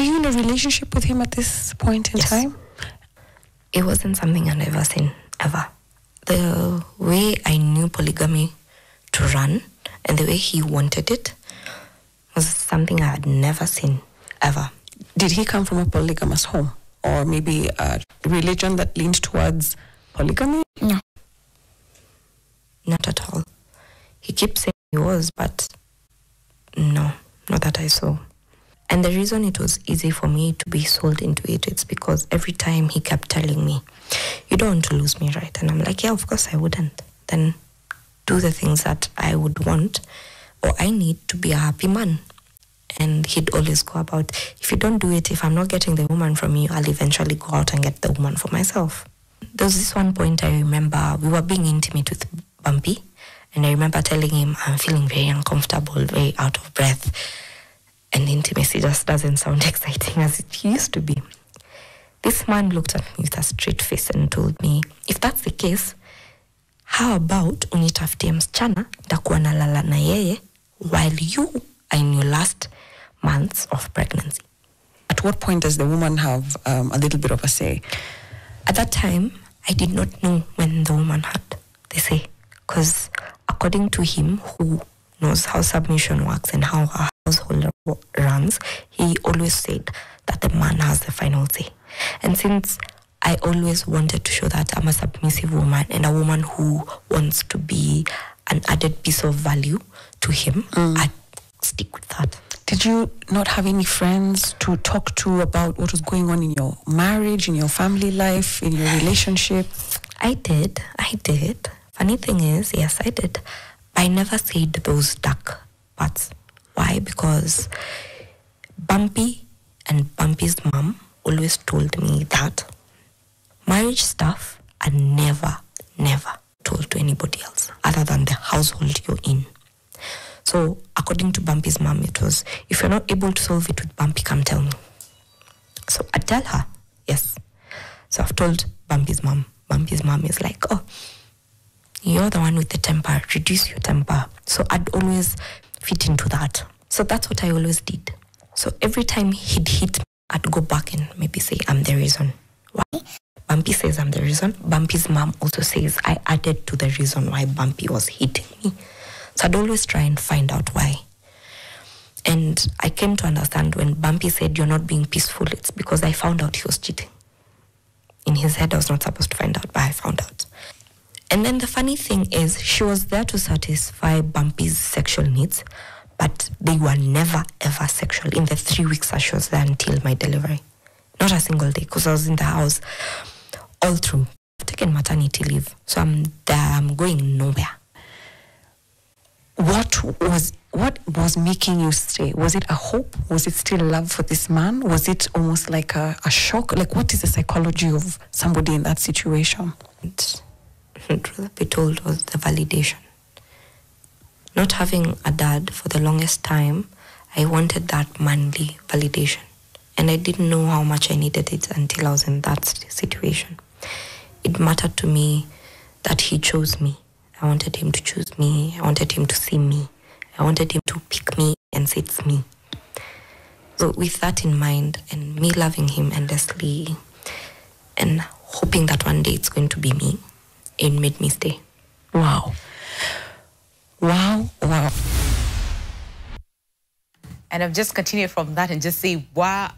you in a relationship with him at this point in time? It wasn't something I'd ever seen, ever. The way I knew polygamy to run and the way he wanted it was something I had never seen, ever. Did he come from a polygamous home? Or maybe a religion that leaned towards polygamy? No. Not at all. He keeps saying he was, but no, not that I saw. And the reason it was easy for me to be sold into it, it's because every time he kept telling me, you don't want to lose me, right? And I'm like, yeah, of course I wouldn't. Then do the things that I would want or I need to be a happy man. And he'd always go about, if you don't do it, if I'm not getting the woman from you, I'll eventually go out and get the woman for myself. There was this one point I remember, we were being intimate with Bumpy, and I remember telling him, I'm feeling very uncomfortable, very out of breath, and intimacy just doesn't sound exciting as it used to be. This man looked at me with a straight face and told me, if that's the case, how about unitafutie msichana nitakuwa nalala na yeye while you are in your last months of pregnancy. At what point does the woman have a little bit of a say? At that time, I did not know when the woman had the say, because according to him, who knows how submission works and how a household runs, he always said that the man has the final say. And since I always wanted to show that I'm a submissive woman and a woman who wants to be an added piece of value to him, I'd stick with that. Did you not have any friends to talk to about what was going on in your marriage, in your family life, in your relationship? I did. Funny thing is, yes, I did. I never said those dark parts. Why? Because Bumpy and Bumpy's mom always told me that marriage stuff I never told to anybody else other than the household you're in. So according to Bumpy's mom, it was, if you're not able to solve it with Bumpy, come tell me. So I tell her, yes. So I've told Bumpy's mom. Bumpy's mom is like, oh, you're the one with the temper, reduce your temper. So I'd always fit into that. So that's what I always did. So every time he'd hit me, I'd go back and maybe say, I'm the reason. Why? Bumpy says I'm the reason. Bumpy's mom also says I added to the reason why Bumpy was hitting me. So I'd always try and find out why. And I came to understand when Bumpy said you're not being peaceful, it's because I found out he was cheating. In his head, I was not supposed to find out, but I found out. And then the funny thing is, she was there to satisfy Bumpy's sexual needs, but they were never, ever sexual in the 3 weeks that she was there until my delivery. Not a single day, because I was in the house all through. I've taken maternity leave, so I'm there, I'm going nowhere. What was making you stay? Was it a hope? Was it still love for this man? Was it almost like a shock? Like, what is the psychology of somebody in that situation? Truth be told, was the validation. Not having a dad for the longest time, I wanted that manly validation. And I didn't know how much I needed it until I was in that situation. It mattered to me that he chose me. I wanted him to choose me. I wanted him to see me. I wanted him to pick me and say it's me. So with that in mind, and me loving him endlessly, and hoping that one day it's going to be me, it made me stay. Wow. Wow. And I've just continued from that and just say, wah.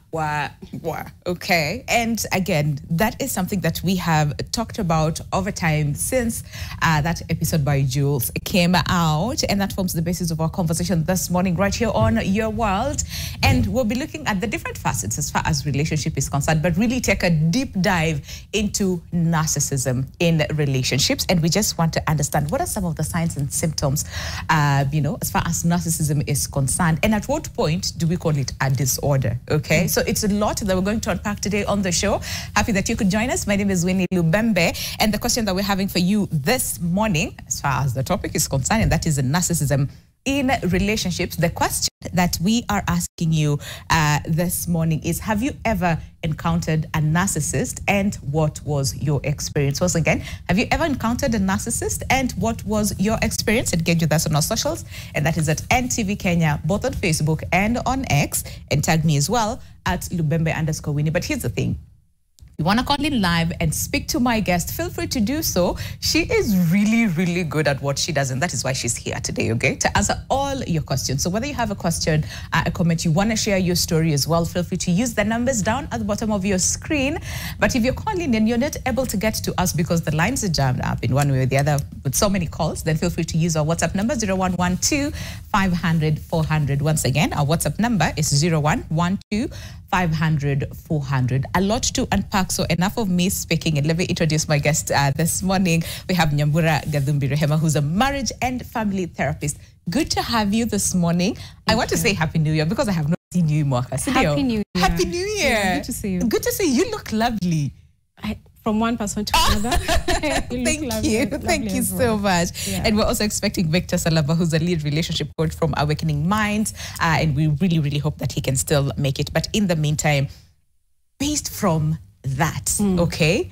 Okay. And again, that is something that we have talked about over time since that episode by Jules came out. And that forms the basis of our conversation this morning right here on Your World. And we'll be looking at the different facets as far as relationship is concerned, but really take a deep dive into narcissism in relationships. And we just want to understand what are some of the signs and symptoms, as far as narcissism is concerned. And at what point do we call it a disorder? Okay. So it's a lot that we're going to unpack today on the show. Happy that you could join us. My name is Winnie Lubembe. And the question that we're having for you this morning, as far as the topic is concerned, and that is narcissism. in relationships. The question that we are asking you this morning is, have you ever encountered a narcissist, and what was your experience? Once again, have you ever encountered a narcissist, and what was your experience? Engage with us on our socials, and that is at NTV Kenya, both on Facebook and on X, and tag me as well at Lubembe_Winnie. But here's the thing. You want to call in live and speak to my guest, feel free to do so. She is really, really good at what she does, and that is why she's here today, okay? To answer all your questions. So whether you have a question, a comment, you want to share your story as well, feel free to use the numbers down at the bottom of your screen. But if you're calling and you're not able to get to us because the lines are jammed up in one way or the other with so many calls, then feel free to use our WhatsApp number, 0112 500 400. Once again, our WhatsApp number is 0112 500 400. A lot to unpack, so enough of me speaking, and let me introduce my guest this morning. We have Nyambura Gadhumbi Rehema, who's a marriage and family therapist. Good to have you this morning. I want to say Happy New Year because I have not seen you, Mwaka. Happy New Year. Happy New Year. Yeah, good to see you. Good to see you. You look lovely. From one person to another. Thank you so much. Yeah. And we're also expecting Victor Salaba, who's a lead relationship coach from Awakening Minds. And we really, really hope that he can still make it. But in the meantime, based from that, okay?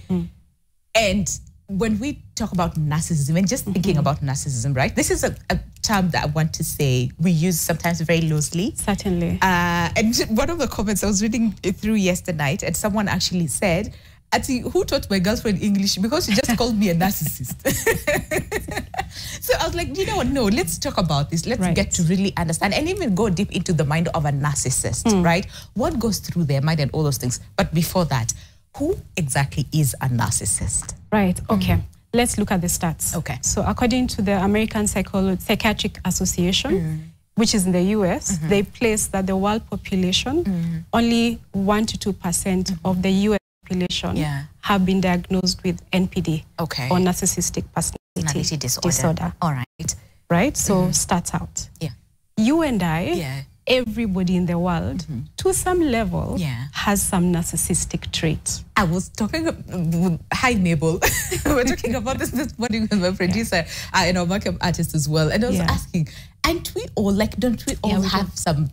And when we talk about narcissism and just thinking about narcissism, right? This is a term that I want to say we use sometimes very loosely. Certainly. And one of the comments I was reading through yesterday night, and someone actually said, who taught my girlfriend English? Because she just called me a narcissist. So I was like, you know what? No, let's talk about this. Let's get to really understand and even go deep into the mind of a narcissist, right? What goes through their mind and all those things. But before that, who exactly is a narcissist? Right. Okay. Let's look at the stats. Okay. So according to the American Psychiatric Association, which is in the US, they place that the world population, only 1 to 2% of the US population have been diagnosed with NPD, or narcissistic personality disorder. All right. Right? So starts out. Yeah. You and I, everybody in the world, to some level, has some narcissistic traits. I was talking, hi Mabel, we're talking about this morning with my producer and our makeup artist as well. And I was asking, aren't we all, like, don't we all have some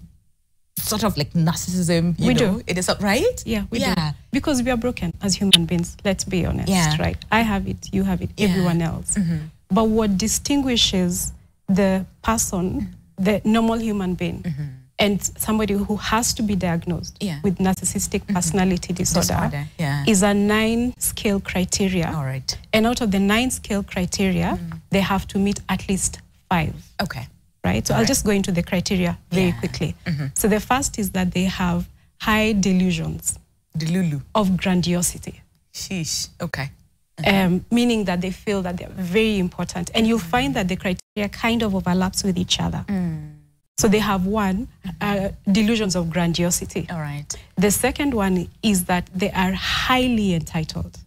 sort of like narcissism, you know? Do. It is, right? Yeah, we do. Because we are broken as human beings, let's be honest, right? I have it, you have it, everyone else. But what distinguishes the person, the normal human being, and somebody who has to be diagnosed with narcissistic personality disorder is a 9-scale criteria. All right. And out of the 9-scale criteria, they have to meet at least 5. Okay. Right? So I'll just go into the criteria very quickly. So the first is that they have high delusions of grandiosity. Sheesh. Okay. Meaning that they feel that they're very important. And you'll find that the criteria kind of overlaps with each other. So they have one, delusions of grandiosity. All right. The second one is that they are highly entitled.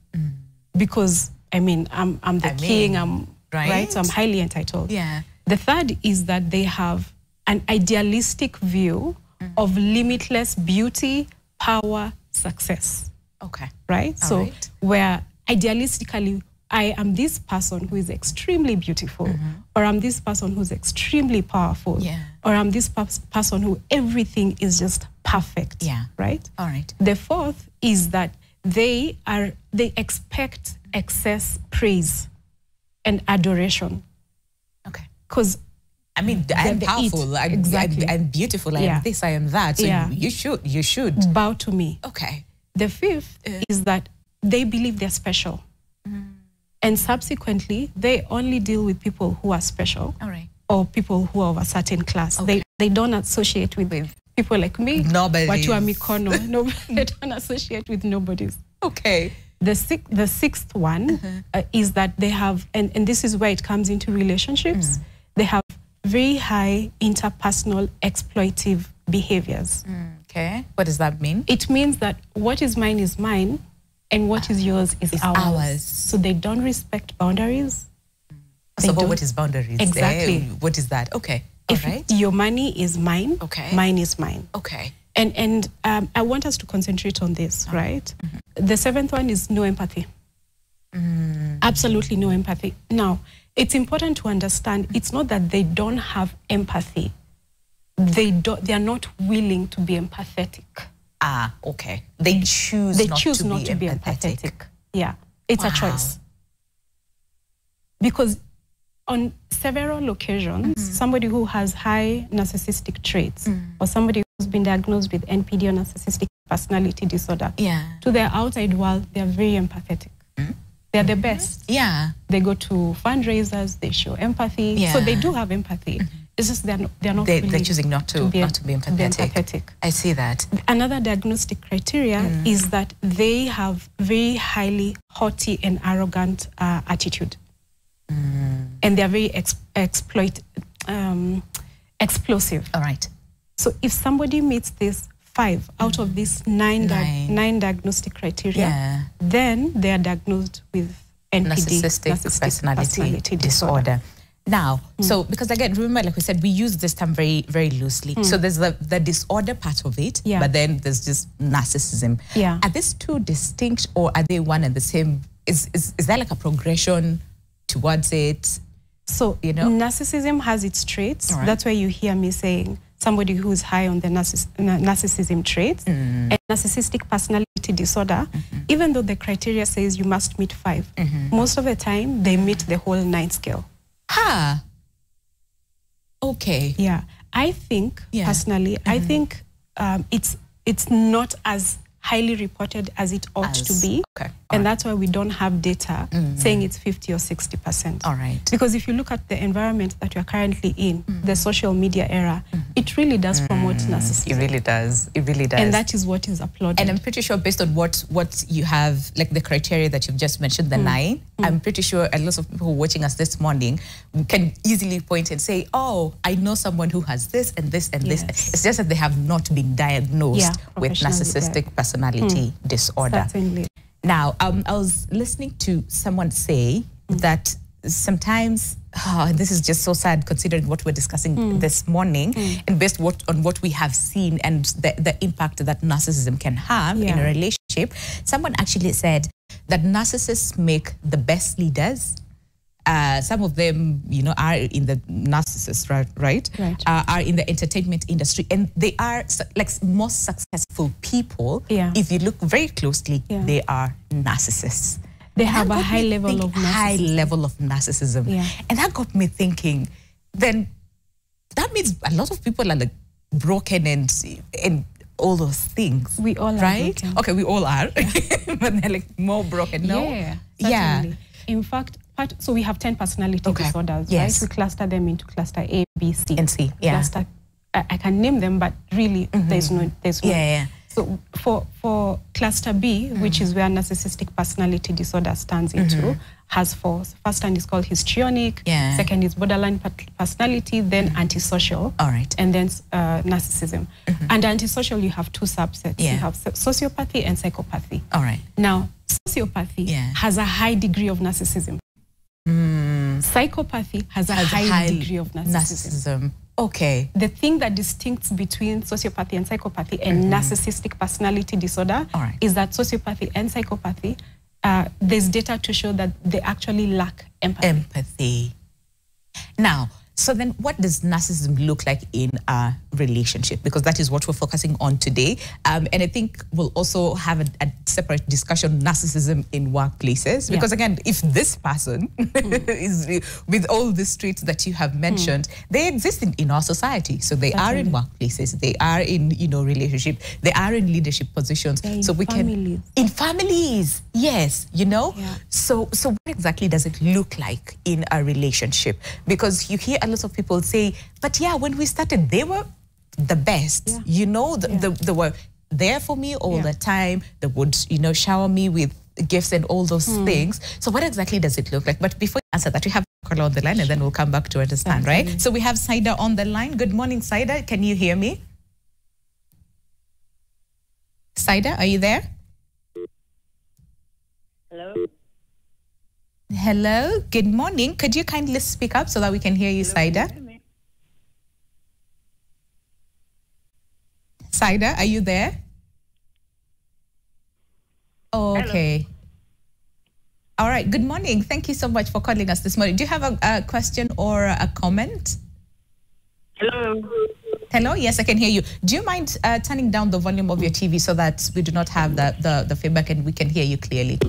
Because, I mean, I'm the king, right? So I'm highly entitled. Yeah. The third is that they have an idealistic view of limitless beauty, power, success. Okay. Right? So where idealistically, I am this person who is extremely beautiful, or I'm this person who's extremely powerful, or I'm this person who everything is just perfect. Right? All right. The fourth is that they expect excess praise and adoration. Okay. Because I mean, I'm powerful, I'm beautiful, I am this, I am that. So you should bow to me. Okay. The fifth is that they believe they're special. And subsequently, they only deal with people who are special. All right. Or people who are of a certain class. Okay. They don't associate with people like me. Nobody. Watu wa mikono. No, they don't associate with nobodies. Okay. The sixth one is that they have, and this is where it comes into relationships, they have very high interpersonal exploitive behaviors. Okay. What does that mean? It means that what is mine, and what is yours is ours. So they don't respect boundaries. So what is boundaries? Exactly. What is that? Okay. If your money is mine, mine is mine. Okay. And I want us to concentrate on this, right? The seventh one is no empathy. Absolutely no empathy. Now, it's important to understand it's not that they don't have empathy. They are not willing to be empathetic. Ah, okay. They choose not to be empathetic. Yeah, it's a choice. Because on several occasions, somebody who has high narcissistic traits or somebody who's been diagnosed with NPD or narcissistic personality disorder, to their outside world, they are very empathetic. They're the best. Yeah. They go to fundraisers, they show empathy. Yeah. So they do have empathy. It's just they're not they're choosing not to be empathetic. I see that. Another diagnostic criteria is that they have very highly haughty and arrogant attitude. And they're very explosive. All right. So if somebody meets this 5 out of these 9 diagnostic criteria, then they are diagnosed with NPD, narcissistic personality disorder. Now, so because again, remember, like we said, we use this term very, very loosely. So there's the disorder part of it, but then there's just narcissism. Are these two distinct, or are they one and the same? Is there like a progression towards it? So, narcissism has its traits. Right. That's why you hear me saying somebody who's high on the narcissism traits. And narcissistic personality disorder, even though the criteria says you must meet 5, most of the time they meet the whole 9 scale. Okay. Yeah. I think, personally, I think it's not as highly reported as it ought to be. Okay. And that's why we don't have data saying it's 50 or 60%. All right. Because if you look at the environment that we're currently in, the social media era, it really does promote narcissism. It really does. It really does. And that is what is applauded. And I'm pretty sure based on what you have, like the criteria that you've just mentioned, the 9, I'm pretty sure a lot of people who are watching us this morning can easily point and say, oh, I know someone who has this and this and this. It's just that they have not been diagnosed with narcissistic personality disorder. Certainly. Now, I was listening to someone say that sometimes, this is just so sad considering what we're discussing this morning, and based on what we have seen and the impact that narcissism can have in a relationship. Someone actually said that narcissists make the best leaders. Some of them, are in the narcissists, right? Are in the entertainment industry, and they are like most successful people. If you look very closely, they are narcissists. They have a high level of narcissism. And that got me thinking, then that means a lot of people are like broken and all those things. We all are, right? Broken. Okay, we all are, but they're like more broken, no? Certainly. In fact, so we have 10 personality disorders, right? We cluster them into cluster A, B, C. And C, Cluster, I can name them, but really there's no. So for cluster B, which is where narcissistic personality disorder stands into, has 4. First one is called histrionic, second is borderline personality, then antisocial, and then narcissism. And antisocial, you have 2 subsets. You have sociopathy and psychopathy. Now, sociopathy has a high degree of narcissism. Psychopathy has a high degree of narcissism. Okay. The thing that distincts between sociopathy and psychopathy and narcissistic personality disorder is that sociopathy and psychopathy, there's data to show that they actually lack empathy. Now, so then what does narcissism look like in a relationship? Because that is what we're focusing on today. And I think we'll also have a separate discussion, narcissism in workplaces. Because again, if this person is with all these traits that you have mentioned, they exist in our society. So they are in workplaces, they are in, relationship, they are in leadership positions. So we can, in families, yes, So what exactly does it look like in a relationship? Because you hear a lot of people say, but when we started, they were the best. They were there for me all the time. They would, shower me with gifts and all those things. So what exactly does it look like? But before you answer that, we have a caller on the line, and then we'll come back to understand, right? So we have Saida on the line. Good morning, Saida. Can you hear me? Saida, are you there? Hello. Hello, good morning. Could you kindly speak up so that we can hear you, Saida? Saida, are you there? Oh, okay. All right. Good morning. Thank you so much for calling us this morning. Do you have a question or a comment? Hello. Hello. Yes, I can hear you. Do you mind turning down the volume of your TV so that we do not have the feedback and we can hear you clearly?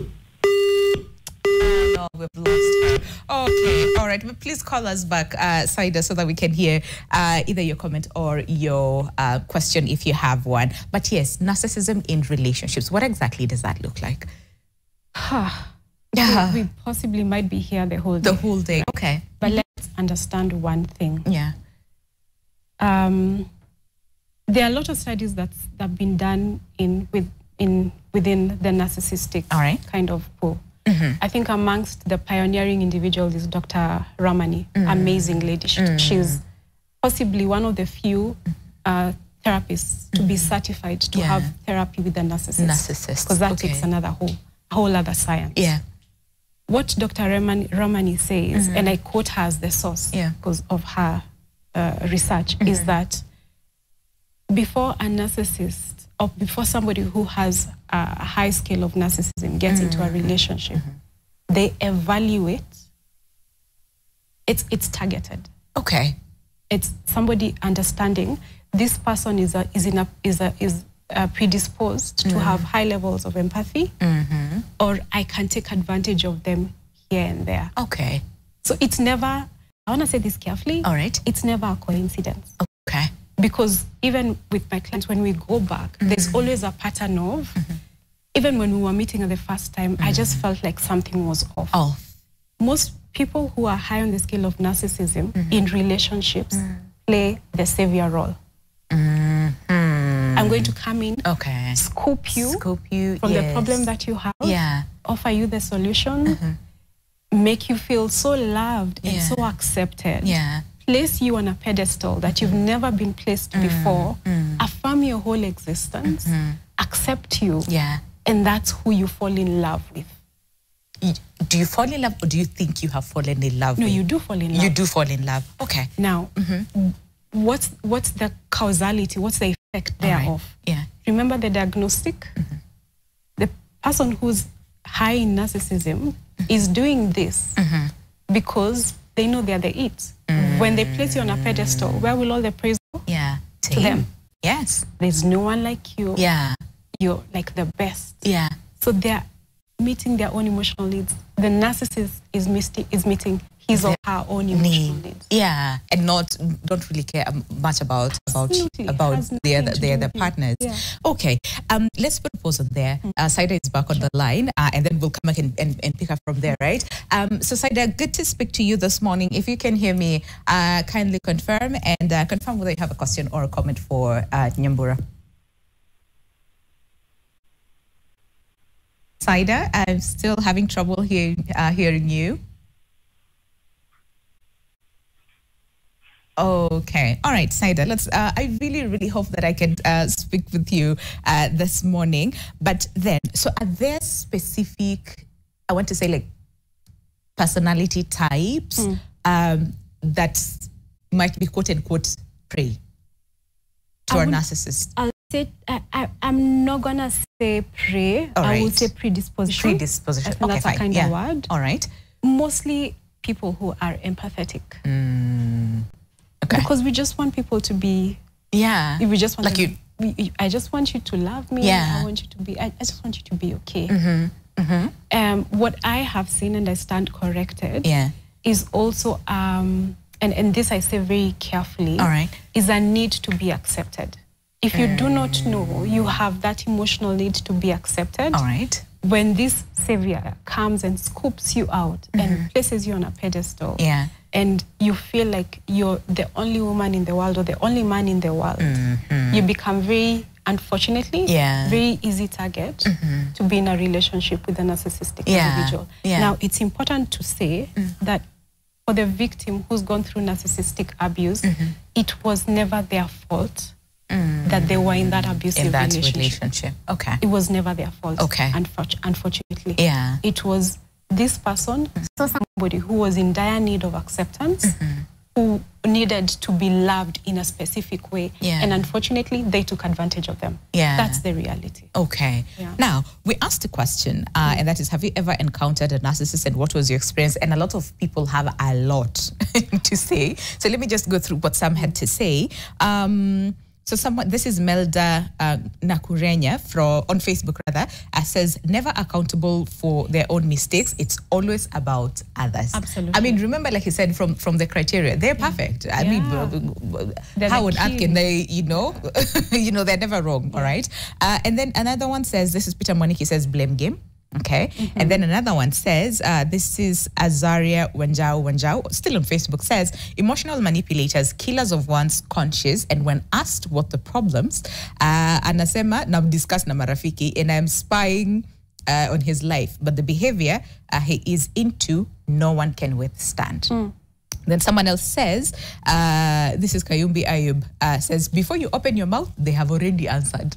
No, we've lost her. Okay. All right. But please call us back, Saida, so that we can hear either your comment or your question if you have one. But yes, narcissism in relationships. What exactly does that look like? We possibly might be here the whole day. The whole day. Okay. But let's understand one thing. Yeah. There are a lot of studies that have been done within the narcissistic kind of pool. I think amongst the pioneering individuals is Dr. Ramani, amazing lady. She's possibly one of the few therapists to be certified to have therapy with a narcissist. Because that takes a whole other science. Yeah. What Dr. Ramani says, and I quote her as the source because of her research, is that before a narcissist or before somebody who has a high scale of narcissism gets into a relationship, they evaluate. It's targeted. Okay. It's somebody understanding this person is predisposed to have high levels of empathy, or I can take advantage of them here and there. Okay. So it's never, I want to say this carefully. All right. It's never a coincidence. Okay. Because even with my clients, when we go back, there's always a pattern of, even when we were meeting the first time, I just felt like something was off. Most people who are high on the scale of narcissism in relationships play the savior role. I'm going to come in, scoop you from the problem that you have, offer you the solution, make you feel so loved and so accepted, place you on a pedestal that you've never been placed before, affirm your whole existence, accept you, and that's who you fall in love with. Do you fall in love, or do you think you have fallen in love? No, with? you do fall in love. You do fall in love. Okay. Now, what's the causality? What's the effect thereof? Remember the diagnostic? The person who's high in narcissism is doing this because they know they're the it. When they place you on a pedestal, where will all the praise go? To them. Yes. There's no one like you. You're like the best. So they're meeting their own emotional needs. The narcissist is meeting his or her own emotional needs. And don't really care much about the other partners. Okay, let's put a pause on there. Saida is back on the line, and then we'll come back and pick up from there, right? So Saida, good to speak to you this morning. If you can hear me, kindly confirm and confirm whether you have a question or a comment for Nyambura. Saida, I'm still having trouble hearing you. Okay. All right, Saida, let's, I really hope that I can speak with you this morning. But then, so are there specific, I want to say like personality types that might be quote unquote prey to a narcissist? I'll say, I'm not going to say prey. I would say predisposition. Predisposition. I think that's a kind of word. All right. Mostly people who are empathetic. Because we just want people to be, we just want like I just want you to love me. I want you to be, I just want you to be okay. What I have seen, and I stand corrected, is also, and this I say very carefully, is a need to be accepted. If you do not know you have that emotional need to be accepted, when this savior comes and scoops you out and places you on a pedestal, and you feel like you're the only woman in the world or the only man in the world, you become very, unfortunately, very easy target to be in a relationship with a narcissistic individual. Now, it's important to say that for the victim who's gone through narcissistic abuse, it was never their fault that they were in that abusive relationship. It was never their fault, unfortunately. It was this person, somebody who was in dire need of acceptance, who needed to be loved in a specific way. Yeah. And unfortunately, they took advantage of them. Yeah. That's the reality. Okay. Yeah. Now, we asked a question, and that is, have you ever encountered a narcissist and what was your experience? And a lot of people have a lot to say. So let me just go through what some had to say. So this is Melda Nakurenya on Facebook rather, says, never accountable for their own mistakes. It's always about others. Absolutely. I mean, remember, like you said, from the criteria, they're perfect. I mean, how on earth can they, they're never wrong, all right? And then another one says, this is Peter Moniki, says, blame game. Okay. And then another one says, this is Azaria Wanjao, still on Facebook, says, emotional manipulators, killers of one's conscience, and when asked what the problems, anasema, na discuss na marafiki, and I'm spying on his life, but the behavior he is into, no one can withstand. Then someone else says, this is Kayumbi Ayub, says, before you open your mouth, they have already answered.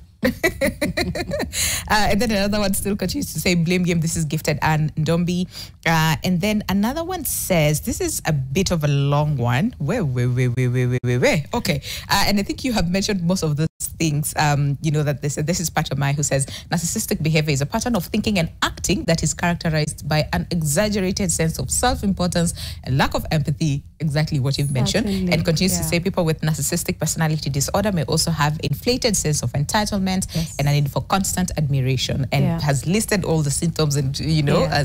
And then another one still continues to say, blame game. This is Gifted and Ndombi. And then another one says, this is a bit of a long one. Where? Okay. And I think you have mentioned most of those things, that they said. This is Patamai, who says, narcissistic behavior is a pattern of thinking and acting that is characterized by an exaggerated sense of self-importance and lack of empathy, exactly what you've mentioned. Certainly. And continues to say, people with narcissistic personality disorder may also have inflated sense of entitlement, and a need for constant admiration, and has listed all the symptoms, and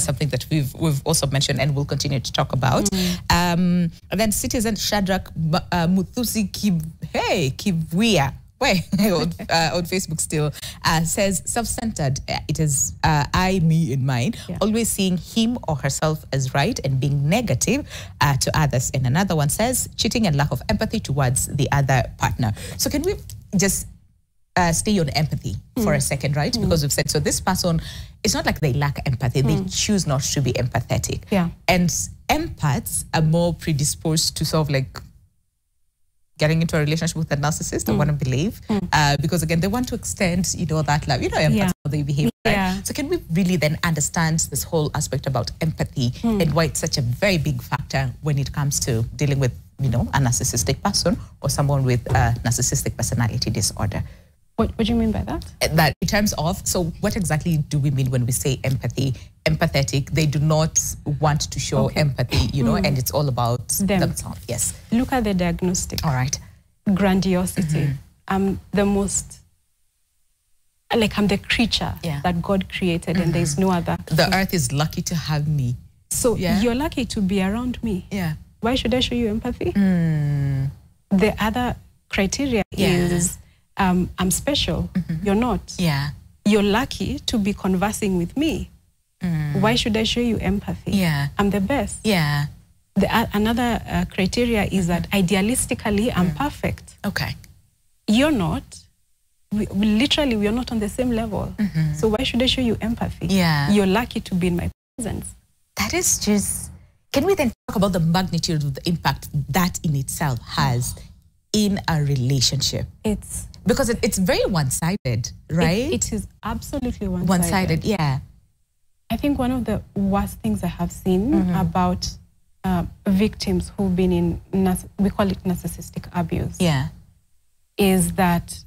something that we've also mentioned and will continue to talk about. And then Citizen Shadrach Muthusi Kivwia on Facebook still says, self-centered, it is I, me, and mine, always seeing him or herself as right and being negative to others. And another one says, cheating and lack of empathy towards the other partner. So can we just stay on empathy for a second, right? Because we've said, so this person, it's not like they lack empathy, they choose not to be empathetic. Yeah. And empaths are more predisposed to sort of like getting into a relationship with a narcissist, I want to believe, because again, they want to extend, that love, empaths, how they behave, right? Yeah. So can we really then understand this whole aspect about empathy and why it's such a very big factor when it comes to dealing with, a narcissistic person or someone with a narcissistic personality disorder? What do you mean by that? That in terms of, so what exactly do we mean when we say empathy? Empathetic, they do not want to show empathy, and it's all about themselves. Yes. Look at the diagnostic. All right. Grandiosity. I'm the most, I'm the creature that God created, and there's no other. The earth is lucky to have me. So you're lucky to be around me. Yeah. Why should I show you empathy? The other criteria is, I'm special. You're not. Yeah. You're lucky to be conversing with me. Why should I show you empathy? Yeah. I'm the best. Yeah. Another criteria is that idealistically, I'm perfect. Okay. You're not. We are not on the same level. So why should I show you empathy? Yeah. You're lucky to be in my presence. That is just... Can we then talk about the magnitude of the impact that in itself has in a relationship? Because it's very one-sided, right? It is absolutely one-sided. One-sided, yeah. I think one of the worst things I have seen about victims who've been in, we call it narcissistic abuse, is that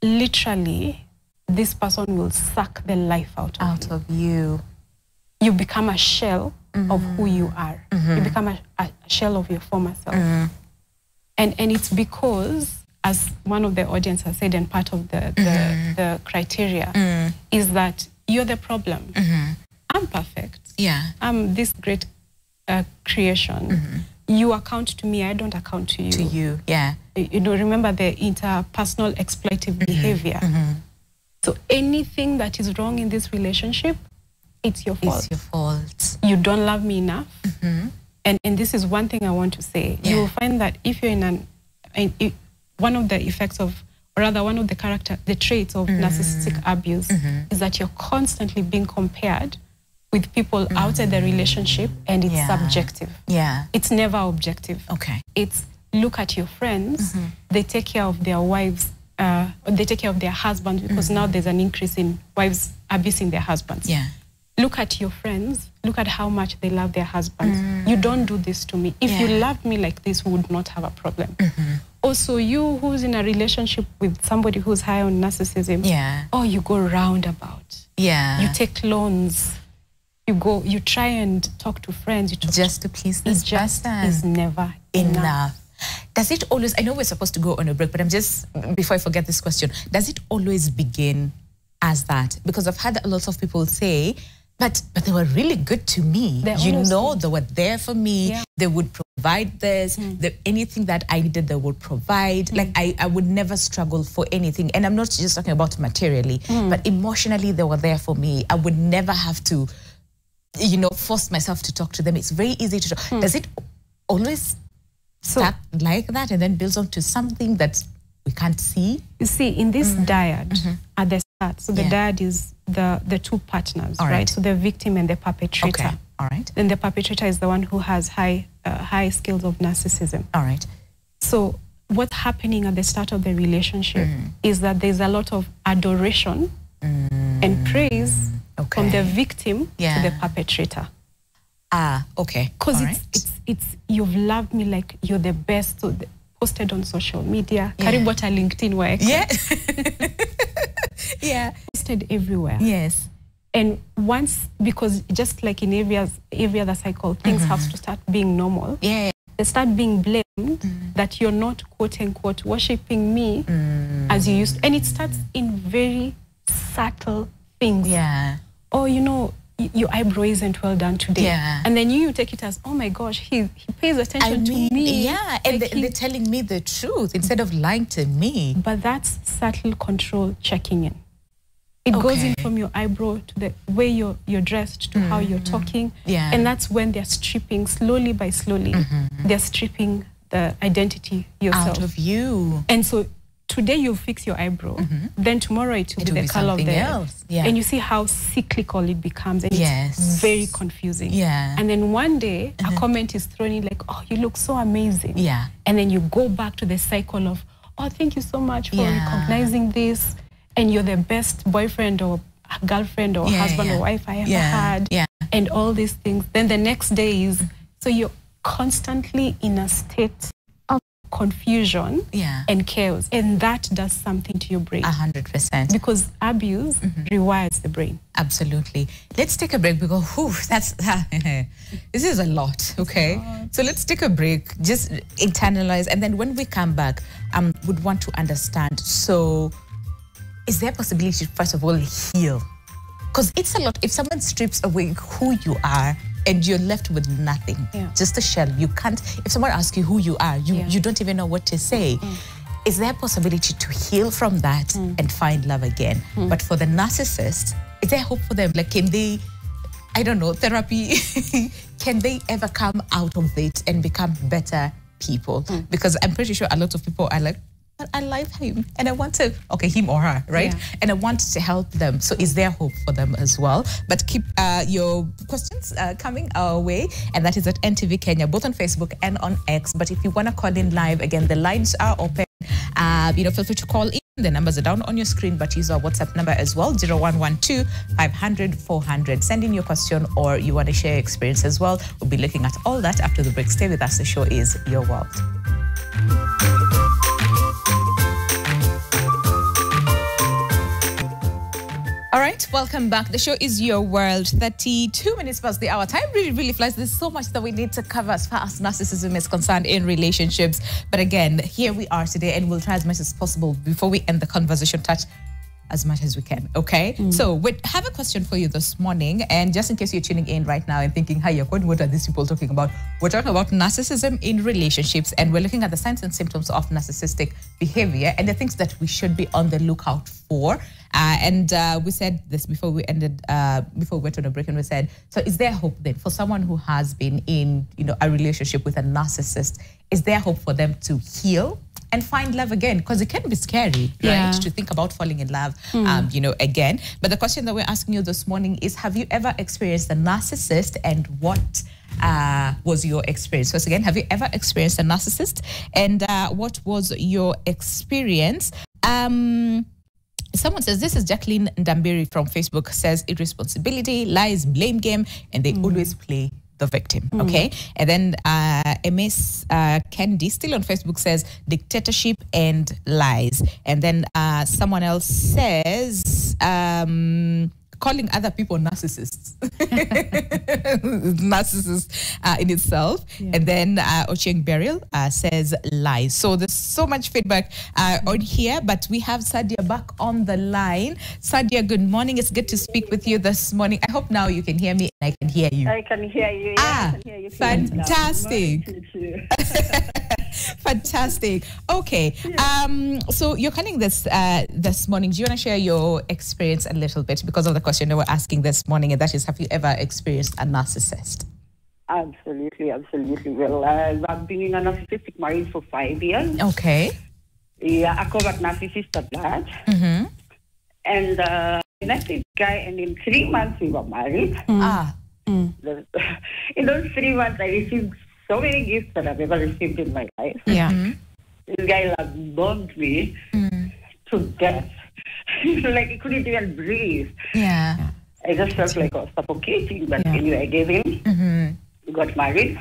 literally this person will suck the life out of you. You become a shell of who you are. You become a shell of your former self. And it's because, as one of the audience has said, and part of the criteria, is that you're the problem. I'm perfect. Yeah. I'm this great creation. You account to me, I don't account to you. To you, yeah. Remember the interpersonal exploitive behavior. So anything that is wrong in this relationship, it's your fault. It's your fault. You don't love me enough. And this is one thing I want to say. You will find that if you're in one of the effects of, or rather one of the traits of narcissistic abuse is that you're constantly being compared with people outside the relationship, and it's subjective. Yeah. It's never objective. Okay. It's look at your friends, they take care of their wives, they take care of their husbands, because now there's an increase in wives abusing their husbands. Yeah. look at your friends, look at how much they love their husbands. You don't do this to me. If you loved me like this, we would not have a problem. Also, you who's in a relationship with somebody who's high on narcissism, you go roundabout. You take loans. You try and talk to friends. Just to please this person. Is never enough. Does it always, I know we're supposed to go on a break, but I'm just, before I forget this question, does it always begin as that? Because I've had a lot of people say, but they were really good to me. They were there for me. They would provide this. Anything that I needed, they would provide. Like I would never struggle for anything. And I'm not just talking about materially, but emotionally, they were there for me. I would never have to, force myself to talk to them. It's very easy to talk. Does it always start like that and then builds on to something that we can't see? You see, in this dyad, at the start, so the dyad is the two partners, right? So the victim and the perpetrator. Okay. All right. Then the perpetrator is the one who has high skills of narcissism. All right. So what's happening at the start of the relationship is that there's a lot of adoration and praise from the victim to the perpetrator. Okay. Because it's you've loved me like you're the best. So posted on social media. Karibu hata LinkedIn work. Posted everywhere. Yes. And once, because just like in every other cycle, things have to start being normal. They start being blamed that you're not quote unquote worshipping me as you used to. And it starts in very subtle things. Oh, your eyebrow isn't well done today. And then you take it as, oh my gosh, he pays attention to me. And they're telling me the truth instead of lying to me. But that's subtle control checking in. It goes in from your eyebrow to the way you're dressed to how you're talking. And that's when they're stripping, slowly by slowly, they're stripping the identity yourself. Out of you. And so today you fix your eyebrow, then tomorrow it will be the color of the else. And you see how cyclical it becomes, and it's very confusing. And then one day a comment is thrown in like, oh, you look so amazing. And then you go back to the cycle of, oh, thank you so much for recognizing this, and you're the best boyfriend or girlfriend or husband or wife I ever had, and all these things. Then the next day is, so you're constantly in a state of confusion and chaos, and that does something to your brain. 100%. Because abuse rewires the brain. Absolutely. Let's take a break because that's this is a lot. Okay, so let's take a break, just internalize, and then when we come back, would want to understand. So, is there a possibility to first of all heal? Because it's a lot. If someone strips away who you are and you're left with nothing, just a shell, you can't. If someone asks you who you are, you don't even know what to say. Is there a possibility to heal from that and find love again? But for the narcissist, is there hope for them? Like, can they, I don't know, therapy, can they ever come out of it and become better people? Because I'm pretty sure a lot of people are like, but I like him and I want to, him or her, right? And I want to help them. So is there hope for them as well? But keep your questions coming our way, and that is at NTV Kenya, both on Facebook and on X. But if you want to call in live, again, the lines are open. Feel free to call in. The numbers are down on your screen, but use our WhatsApp number as well, 0112 500 400. Send in your question or you want to share your experience as well. We'll be looking at all that after the break. Stay with us. The show is Your World. All right, welcome back. The show is Your World. 32 minutes past the hour. Time really, really flies. There's so much that we need to cover as far as narcissism is concerned in relationships. But again, here we are today, and we'll try as much as possible before we end the conversation, touch as much as we can, okay? So we have a question for you this morning, and just in case you're tuning in right now and thinking, hi, what are these people talking about? We're talking about narcissism in relationships, and we're looking at the signs and symptoms of narcissistic behavior and the things that we should be on the lookout for. We said this before we ended, before we went on a break, and we said, so is there hope then for someone who has been in, a relationship with a narcissist? Is there hope for them to heal and find love again? Because it can be scary, right, to think about falling in love, again. But the question that we're asking you this morning is, have you ever experienced a narcissist, and what was your experience? Once again, have you ever experienced a narcissist, and what was your experience? Someone says, this is Jacqueline Ndambiri from Facebook, says irresponsibility, lies, blame game, and they always play the victim. Okay. And then MS Candy, still on Facebook, says dictatorship and lies. And then someone else says calling other people narcissists. Narcissists in itself. Yeah. And then Ochieng Beryl says lies. So there's so much feedback on here, but we have Sadia back on the line. Sadia, good morning. It's good to speak with you this morning. I hope now you can hear me and I can hear you. I can hear you. Yeah, I can hear you. Fantastic. Fantastic. Okay. Yeah. So you're calling this morning. Do you want to share your experience a little bit because of the question that we're asking this morning, and that is, have you ever experienced a narcissist? Absolutely. Well, I've been in a narcissistic marriage for 5 years. Okay. Yeah, I covered narcissist at that. And I met this guy, and in 3 months we were married. In those 3 months, I received so many gifts that I've ever received in my life. Yeah. This guy bombed me to death. Like he couldn't even breathe. Yeah. I just felt like I was suffocating. But anyway, I gave in. We got married.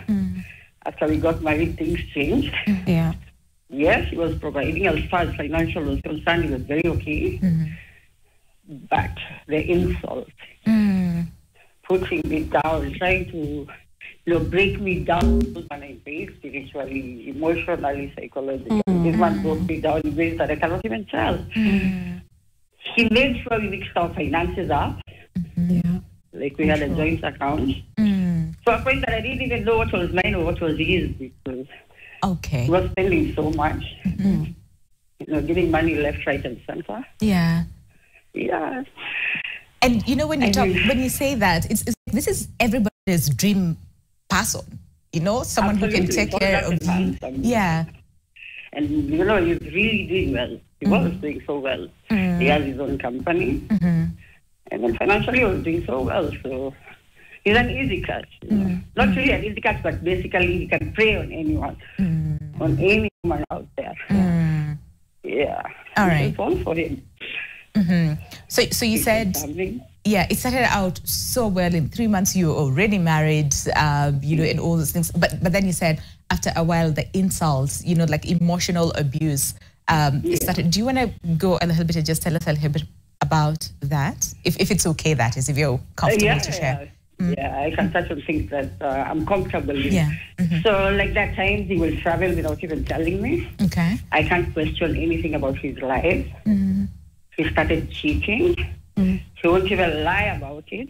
After we got married, things changed. Yeah. Yes, he was providing. As far as financial was concerned, he was very okay. But the insult, putting me down, trying to break me down when I base spiritually, emotionally, psychologically. This man broke me down in ways that I cannot even tell. He made sure we mixed our finances up. Like we had a joint account. So a point that I didn't even know what was mine or what was his, because he was spending so much. Giving money left, right, and center. Yeah. Yeah. And when you when you say that, this is everybody's dream person. Someone who can take care of you. Yeah. And he's really doing well. He was doing so well. He has his own company. And then financially he was doing so well. So he's an easy catch. Not really an easy catch, but basically he can prey on anyone. On any woman out there. Yeah. All right. It's all for him. So you said, it started out so well. In 3 months you were already married, and all those things. But then you said after a while the insults, like emotional abuse started. Do you want to go a little bit and just tell us a little bit about that, if it's okay? That is, if you're comfortable to share. Yeah, I can touch on things that I'm comfortable with. So like that time he will travel without even telling me. Okay. I can't question anything about his life. He started cheating. He won't even lie about it.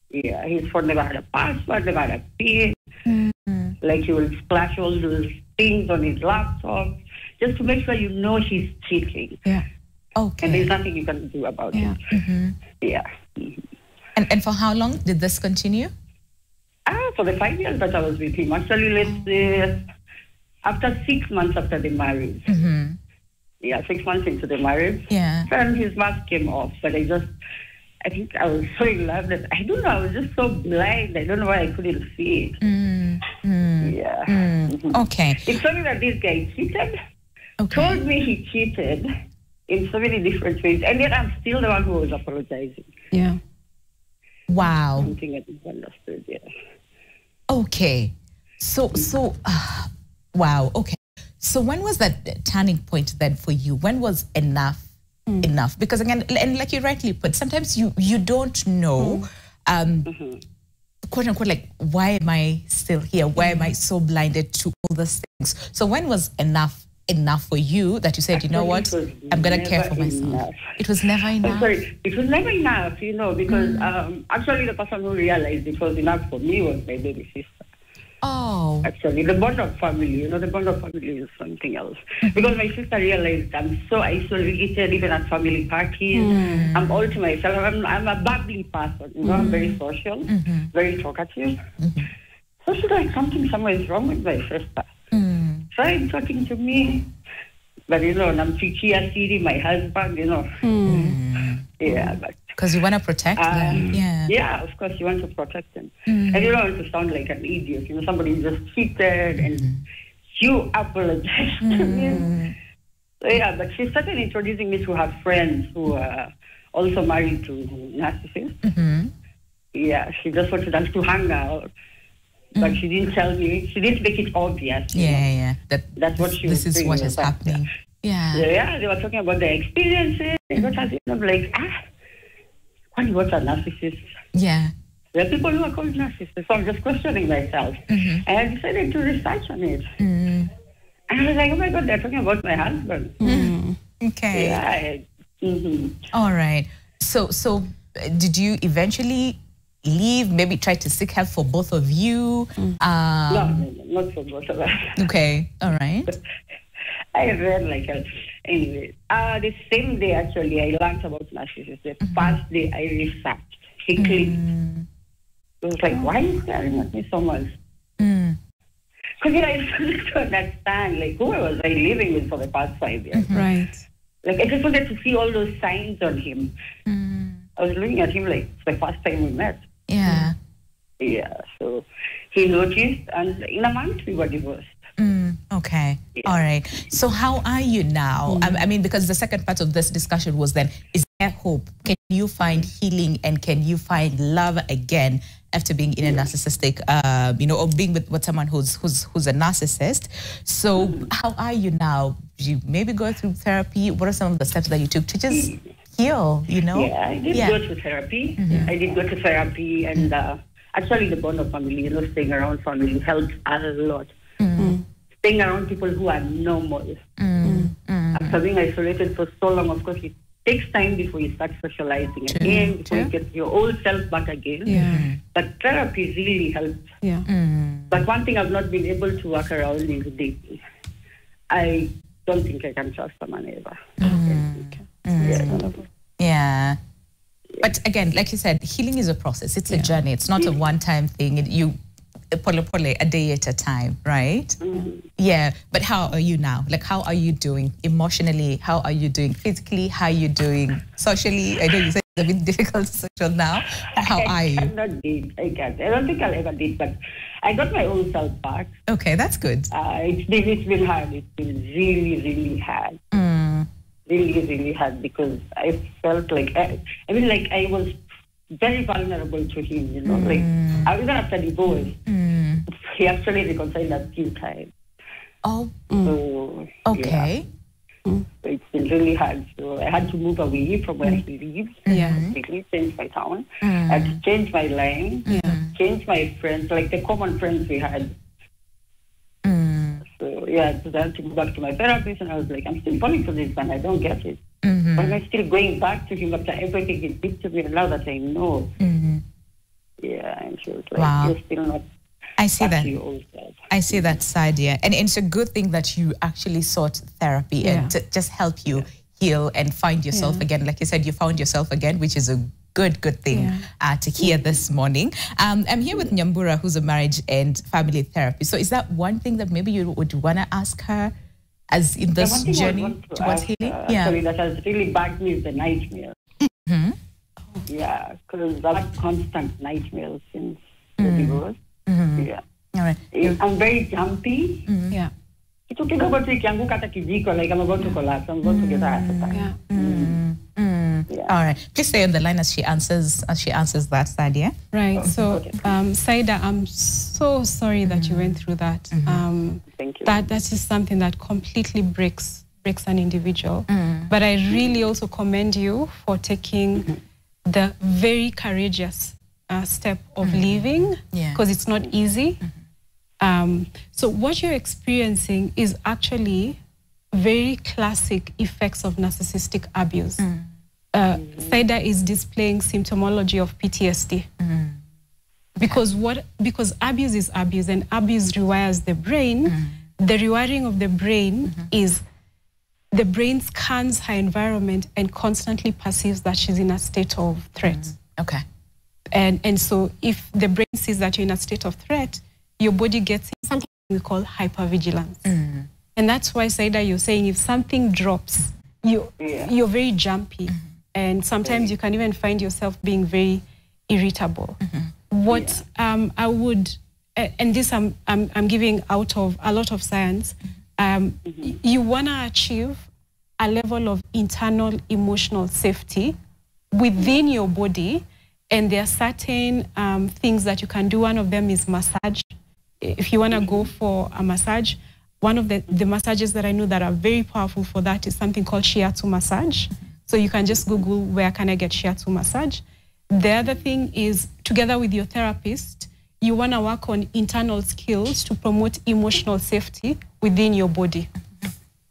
Yeah, his phone never had a password, never had a PIN. Like he will splash all those things on his laptop just to make sure he's cheating. Yeah. Okay. And there's nothing you can do about it. Yeah. And for how long did this continue? For the 5 years that I was with him. Actually, let's say after 6 months after the marriage. Yeah, 6 months into the marriage. Yeah. And his mask came off. But I think I was so in love that, I don't know, I was just so blind. I don't know why I couldn't see it. Yeah. Okay. It's funny that this guy cheated. Told me he cheated in so many different ways. And yet I'm still the one who was apologizing. Yeah. Wow. Something I didn't understood, yeah. Okay. So, wow. Okay. So when was that turning point then for you? When was enough enough? Because again, and like you rightly put, sometimes you don't know, quote unquote, like, why am I still here? Why am I so blinded to all these things? So when was enough for you that you said, you know what, I'm going to care for myself? Enough. It was never enough. Sorry, it was never enough, because actually the person who realized it was enough for me was my baby sister. Oh. Actually, the bond of family, the bond of family is something else. Because my sister realized I'm so isolated, even at family parties. I'm all to myself. I'm a bubbly person, I'm very social, very talkative. So she's like, somewhere is wrong with my sister. Tried talking to me, but I'm feeding my husband, Yeah, but because you want to protect them. Yeah, of course you want to protect them. And you don't want to sound like an idiot. Somebody just cheated and you apologize to me. So, yeah, but she started introducing me to her friends who are also married to narcissists. Mm-hmm. Yeah, she just wanted us to hang out. But she didn't tell me. She didn't make it obvious. Yeah. That's what she was This is what is happening. Yeah. Yeah, they were talking about their experiences. They got us, like, what's a narcissist? Yeah. There are people who are called narcissists. So I'm just questioning myself. Mm-hmm. And I decided to research on it. Mm. And I was like, oh my God, they're talking about my husband. Okay. Yeah. All right. So did you eventually leave? Maybe try to seek help for both of you? No, not for both of us. Okay. All right. I read like anyway. The same day actually I learned about narcissism. The first day I researched, he clicked. It was like, why are you staring at me so much? Because I started to understand like who was I living with for the past 5 years. Right. Like I just wanted to see all those signs on him. I was looking at him like it's the first time we met. Yeah. Yeah. So he noticed, and in a month we were divorced. Okay. Yeah. All right. So how are you now? I mean, because the second part of this discussion was then, is there hope? Can you find healing and can you find love again after being in a narcissistic, or being with someone who's a narcissist? So how are you now? Did you maybe go through therapy? What are some of the steps that you took to just heal, Yeah, I did go to therapy. I did go to therapy, and actually the bond of family, staying around family helps a lot. Staying around people who are normal. After being isolated for so long, of course, it takes time before you start socializing again, before you get your old self back again. Yeah. But therapy really helps. Yeah. But one thing I've not been able to work around is dating. I don't think I can trust someone ever. Yeah. But again, like you said, healing is a process. It's a journey. It's not a one-time thing. You a day at a time, right? Yeah. But how are you now? Like, how are you doing emotionally? How are you doing physically? How are you doing socially? I know you said it's a bit difficult social now. How are you? I cannot date. I can't. I don't think I'll ever date, but I got my own self back. Okay, that's good. It's been hard. It's been really, really hard. Really, really hard because I felt like, I was very vulnerable to him, like even after divorce, he actually reconciled a few times. Oh, so, okay. So it's been really hard. So I had to move away from where he lives. Completely change my town. I had to change my line, change my friends, like the common friends we had. So I had to go back to my therapist, and I was like, I'm still falling for this man. I don't get it. Why am I still going back to him after everything he did to me, and now that I know? Yeah, and she was like, you're still not. I see that. I see Mm-hmm. that side, yeah. And it's a good thing that you actually sought therapy and to just help you heal and find yourself again. Like you said, you found yourself again, which is a good thing to hear this morning. I'm here with Nyambura, who's a marriage and family therapist. So is that one thing that maybe you would want to ask her as in this journey towards healing? Sorry, that has really bugged me is the nightmare. Yeah, because I've had constant nightmares since the divorce. Yeah. All right. I'm very jumpy. Yeah. Kitu kidogo tu ikianguka hata kijiko, like I'm about to collapse. I'm about to get a heart attack. Yeah. All right. Please stay on the line as she answers that, Sadia. Right. So, Saida, I'm so sorry that you went through that. Thank you. That is something that completely breaks an individual. But I really also commend you for taking the very courageous step of leaving, because it's not easy. So what you're experiencing is actually very classic effects of narcissistic abuse. Saida is displaying symptomology of PTSD. Because abuse is abuse, and abuse rewires the brain. The rewiring of the brain is the brain scans her environment and constantly perceives that she's in a state of threat. Okay. And so if the brain sees that you're in a state of threat, your body gets something we call hypervigilance. And that's why, Saida, you're saying if something drops, you're very jumpy. And sometimes you can even find yourself being very irritable. What I would, and this I'm giving out of a lot of science, you want to achieve a level of internal emotional safety within your body, and there are certain things that you can do. One of them is massage. If you want to go for a massage, one of the massages that I know that are very powerful for that is something called shiatsu massage. So you can just Google, where can I get shiatsu massage? The other thing is, together with your therapist, you want to work on internal skills to promote emotional safety within your body.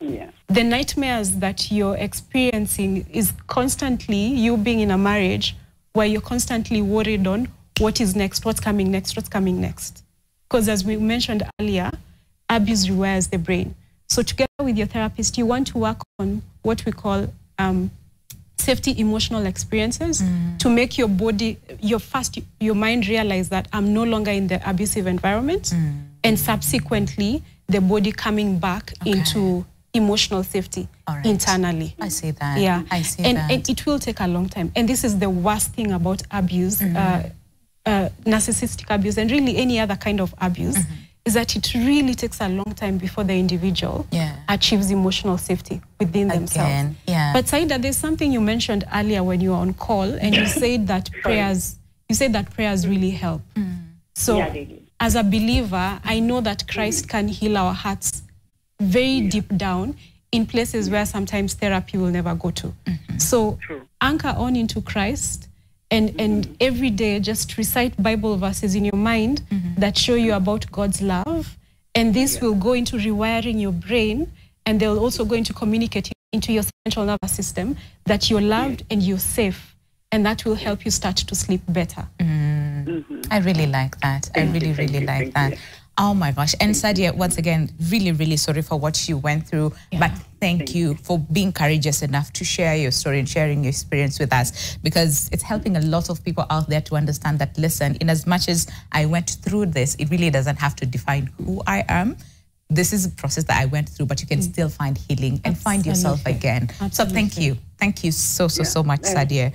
Yeah. The nightmares that you're experiencing is constantly you being in a marriage where you're constantly worried on what is next, what's coming next, what's coming next. Because as we mentioned earlier, abuse rewires the brain. So together with your therapist, you want to work on what we call safety emotional experiences to make your body, your mind realize that I'm no longer in the abusive environment, and subsequently the body coming back into emotional safety internally. I see that. Yeah, I see and, that. and it will take a long time. And this is the worst thing about abuse, narcissistic abuse, and really any other kind of abuse, is that it really takes a long time before the individual achieves emotional safety within themselves. But Saida, there's something you mentioned earlier when you were on call, and you said that prayers really help. So as a believer, I know that Christ can heal our hearts very deep down in places where sometimes therapy will never go to. So anchor on into Christ, and every day just recite Bible verses in your mind that show you about God's love, and this will go into rewiring your brain, and they'll also go into communicate into your central nervous system that you're loved and you're safe, and that will help you start to sleep better. I really like that. I really, really like that. Oh my gosh. And Sadia, once again, really, really sorry for what you went through, but thank you for being courageous enough to share your story and sharing your experience with us, because it's helping a lot of people out there to understand that, listen, in as much as I went through this, it really doesn't have to define who I am. This is a process that I went through, but you can still find healing and find yourself again. So thank you. Thank you so much, Sadia,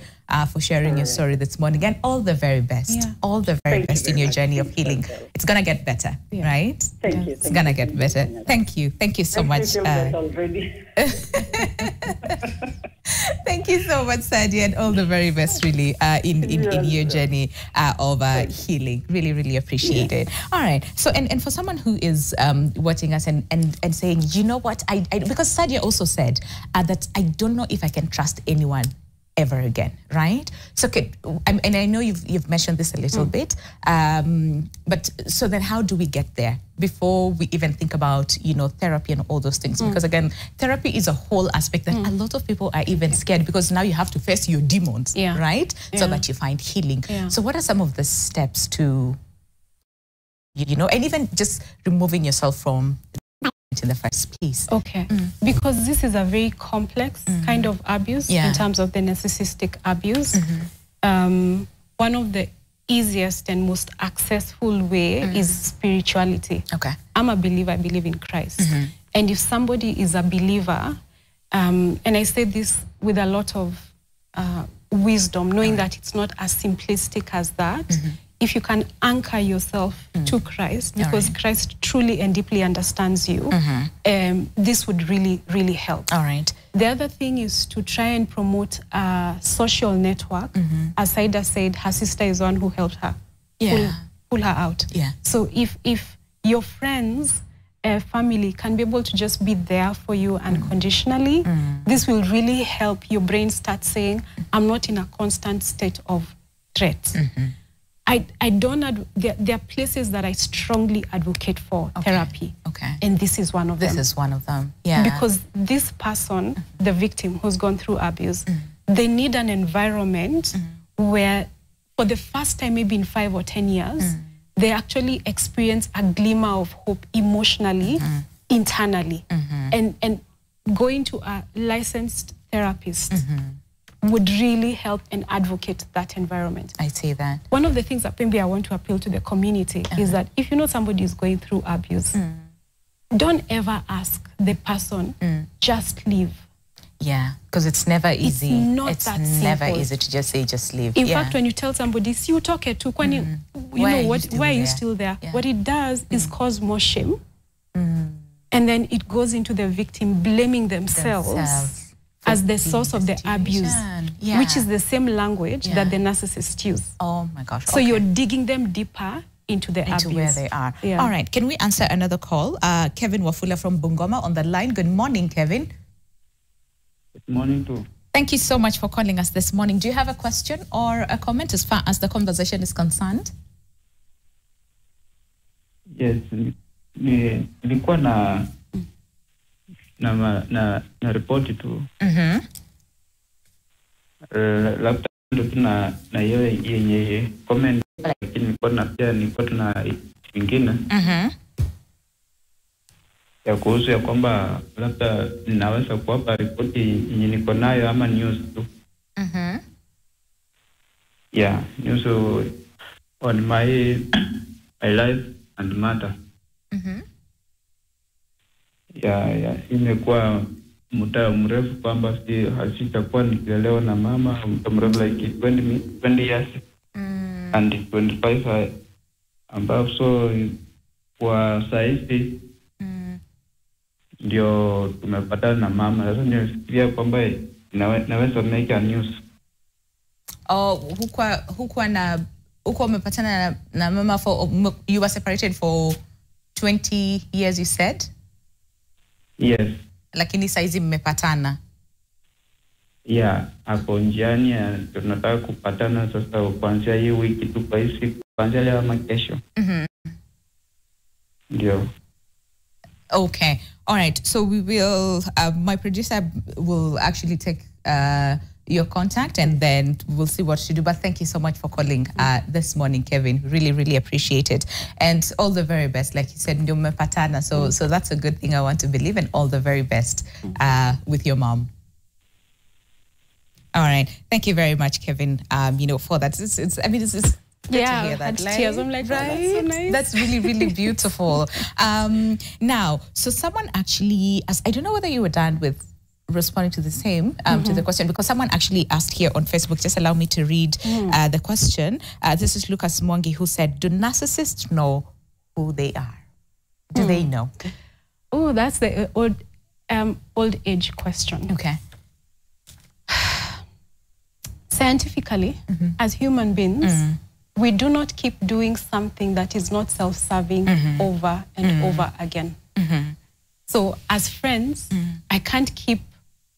for sharing your story this morning. And all the very best. All the very best in your journey of healing. It's going to get better, right? Thank you. It's going to get better. Thank you. Thank you so much. Thank you so much, Sadia, and all the very best, really, in your journey of healing. Really, really appreciate it. All right. So, and for someone who is watching us and saying, you know what, I because Sadia also said that I don't know if I can trust anyone ever again, right? So, and I know you've mentioned this a little bit, but so then how do we get there before we even think about, therapy and all those things? Because again, therapy is a whole aspect that a lot of people are even scared, because now you have to face your demons, right? So that you find healing. So what are some of the steps to, and even just removing yourself from in the first place? Okay, because this is a very complex kind of abuse in terms of the narcissistic abuse. One of the easiest and most accessible way is spirituality. Okay, I'm a believer. I believe in Christ, and if somebody is a believer, and I say this with a lot of wisdom, knowing that it's not as simplistic as that. If you can anchor yourself to Christ, because Christ truly and deeply understands you, this would really, really help. All right. The other thing is to try and promote a social network. As Saida said, her sister is one who helped her pull her out. So if your friends, family can be able to just be there for you unconditionally, this will really help your brain start saying, I'm not in a constant state of threat. I don't, there are places that I strongly advocate for therapy. And this is one of them. This is one of them, Because this person, the victim who's gone through abuse, they need an environment where for the first time, maybe in 5 or 10 years, they actually experience a glimmer of hope emotionally, internally. And going to a licensed therapist would really help and advocate that environment. I see that. One of the things that maybe I want to appeal to the community is that if you know somebody is going through abuse, don't ever ask the person, just leave. Yeah, because it's never easy. It's never easy to just say, just leave. In fact, when you tell somebody, see, you talk it to, why are you still there? What it does is cause more shame. And then it goes into the victim blaming themselves. as the source of the abuse, which is the same language that the narcissists use. Oh my gosh. So you're digging them deeper into the abuse. Where they are. Yeah. All right. Can we answer another call? Kevin Wafula from Bungoma on the line. Good morning, Kevin. Good morning too. Thank you so much for calling us this morning. Do you have a question or a comment as far as the conversation is concerned? Yes. Nilikuwa na ripoti tu. Labda na yenye comment, lakini nilikuwa na vingine ya kuhusu ya kwamba labda ninaweza kuwapa ripoti yenye niko nayo ama news tu. Yeah, news on my life and matter. Yeah, imekuwa muda mrefu kwamba sitakuwa nikilelewa na mama, muda mrefu like 20 years and 25 ambao so kwa saizi ndio tumepatana na mama. Sasa nifikiria kwamba naweza make a news. Oh, huko umepatana na mama for you were separated for 20 years you said? Yes. Lakini saizi mmepatana. Yeah, hapo njiani tunataka kupatana sasa kuanzia hii wiki tu kwa hii siku, kuanzia leo ama kesho. Ndio. Okay. All right. So we will, my producer will actually take your contact and then we'll see what to do. But thank you so much for calling this morning, Kevin. Really, really appreciate it. And all the very best. Like you said, ndio mmepatana. So that's a good thing, I want to believe. And all the very best with your mom. All right. Thank you very much, Kevin, for that. It's good to hear that. Tears. I'm like, right? That's so nice. That's really, really beautiful. Now, so someone actually, I don't know whether you were done with responding to the same, to the question, because someone actually asked here on Facebook. Just allow me to read the question. This is Lucas Mwangi, who said, do narcissists know who they are? Do they know? Oh, that's the old age question. Okay. Scientifically, as human beings, we do not keep doing something that is not self-serving over and over again. So as friends, I can't keep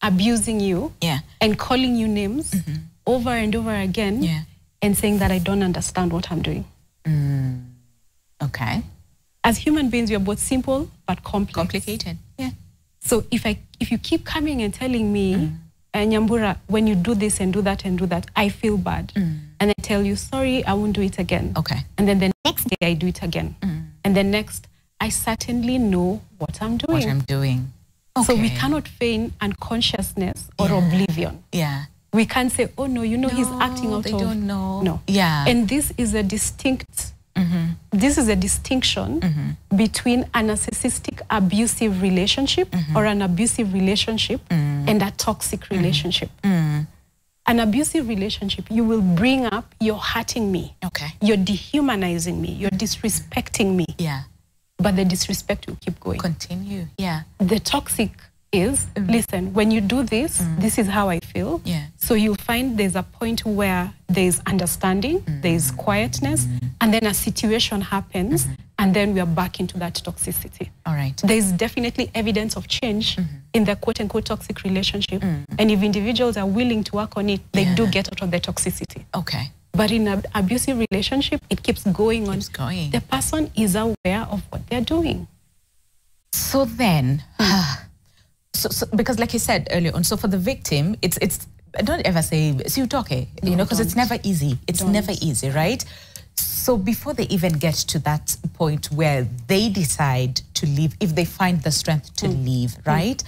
abusing you and calling you names over and over again and saying that I don't understand what I'm doing. Okay. As human beings, we are both simple but complex. Complicated. Yeah. So if you keep coming and telling me, Nyambura, when you do this and do that and do that, I feel bad. And I tell you, sorry, I won't do it again. Okay. And then the next day I do it again. And then next, I certainly know what I'm doing. Okay. So we cannot feign unconsciousness or oblivion. Yeah. We can't say, oh no, he's acting out they of... don't know. No. Yeah. And this is a distinct... This is a distinction between a narcissistic abusive relationship or an abusive relationship and a toxic relationship. An abusive relationship, you will bring up, you're hurting me. Okay. You're dehumanizing me. You're disrespecting me. Yeah. But the disrespect will keep going. Continue. Yeah. The toxic is, listen, when you do this, this is how I feel. Yeah. So you'll find there's a point where there's understanding, there's quietness, and then a situation happens, and then we are back into that toxicity. All right. There's definitely evidence of change in the quote-unquote toxic relationship, and if individuals are willing to work on it, they do get out of the toxicity. Okay. But in an abusive relationship, it keeps going on. Going. The person is aware of what they're doing. So then... So because like you said earlier on, so for the victim, it's don't ever say, see you talk, because it's never easy. It's never easy, right? So before they even get to that point where they decide to leave, if they find the strength to leave, right?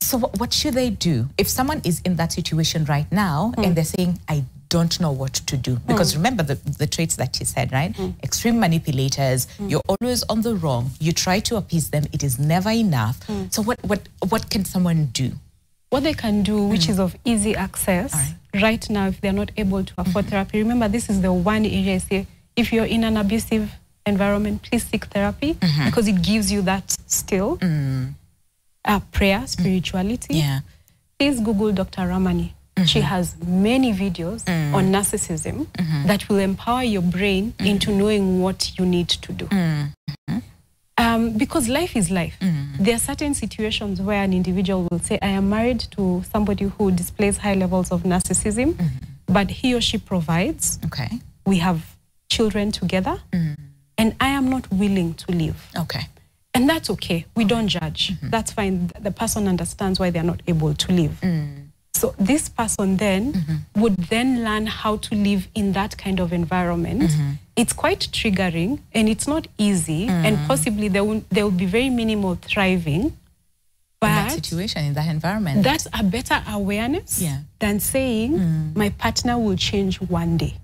So what should they do? If someone is in that situation right now and they're saying, I don't know what to do. Because remember the traits that you said, right? Extreme manipulators, you're always on the wrong. You try to appease them. It is never enough. So what can someone do? What they can do, which is of easy access, right now, if they're not able to afford therapy, remember this is the one area I say, if you're in an abusive environment, please seek therapy because it gives you that still. Prayer, spirituality. Yeah. please Google Dr. Ramani. She has many videos on narcissism that will empower your brain into knowing what you need to do. Because life is life. There are certain situations where an individual will say, I am married to somebody who displays high levels of narcissism, but he or she provides. Okay. We have children together, and I am not willing to leave. Okay. And that's okay. We don't judge. That's fine. The person understands why they're not able to leave. So this person then would then learn how to live in that kind of environment. It's quite triggering, and it's not easy, and possibly there will be very minimal thriving. But in that situation, in that environment. That's a better awareness than saying my partner will change one day.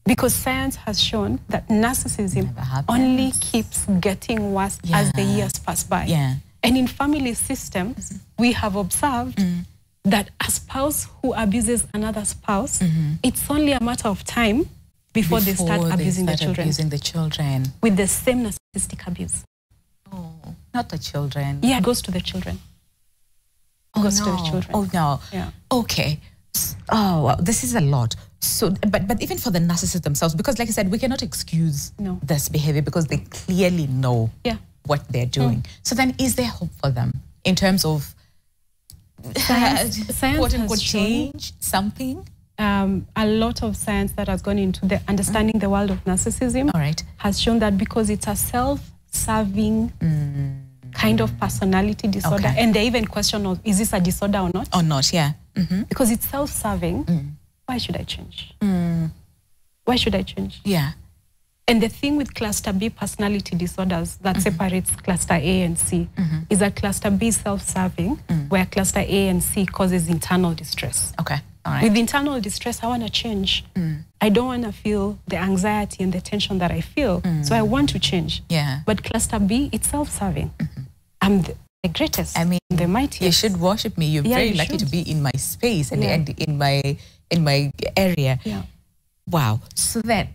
Because science has shown that narcissism only keeps getting worse as the years pass by. And in family systems, we have observed that a spouse who abuses another spouse, it's only a matter of time before they start abusing the children. With the same narcissistic abuse. Oh, not the children. Yeah, it goes to the children. Oh, goes to the children. Oh, no. Yeah. Okay. Oh, wow. This is a lot. So, but even for the narcissists themselves, because like I said, we cannot excuse this behavior because they clearly know what they're doing. So then is there hope for them in terms of science quote unquote change something? A lot of science that has gone into the understanding the world of narcissism has shown that because it's a self-serving kind of personality disorder, and they even question, is this a disorder or not? Or not, yeah. Because it's self-serving, why should I change? Why should I change? Yeah. And the thing with cluster B personality disorders that separates cluster A and C is that cluster B is self-serving, where cluster A and C causes internal distress. Okay. All right. With internal distress, I want to change. I don't want to feel the anxiety and the tension that I feel, so I want to change. Yeah. But cluster B, it's self-serving. I'm the greatest, I mean, the mightiest. You should worship me. You're very lucky to be in my space and in my area. Yeah. Wow. So then,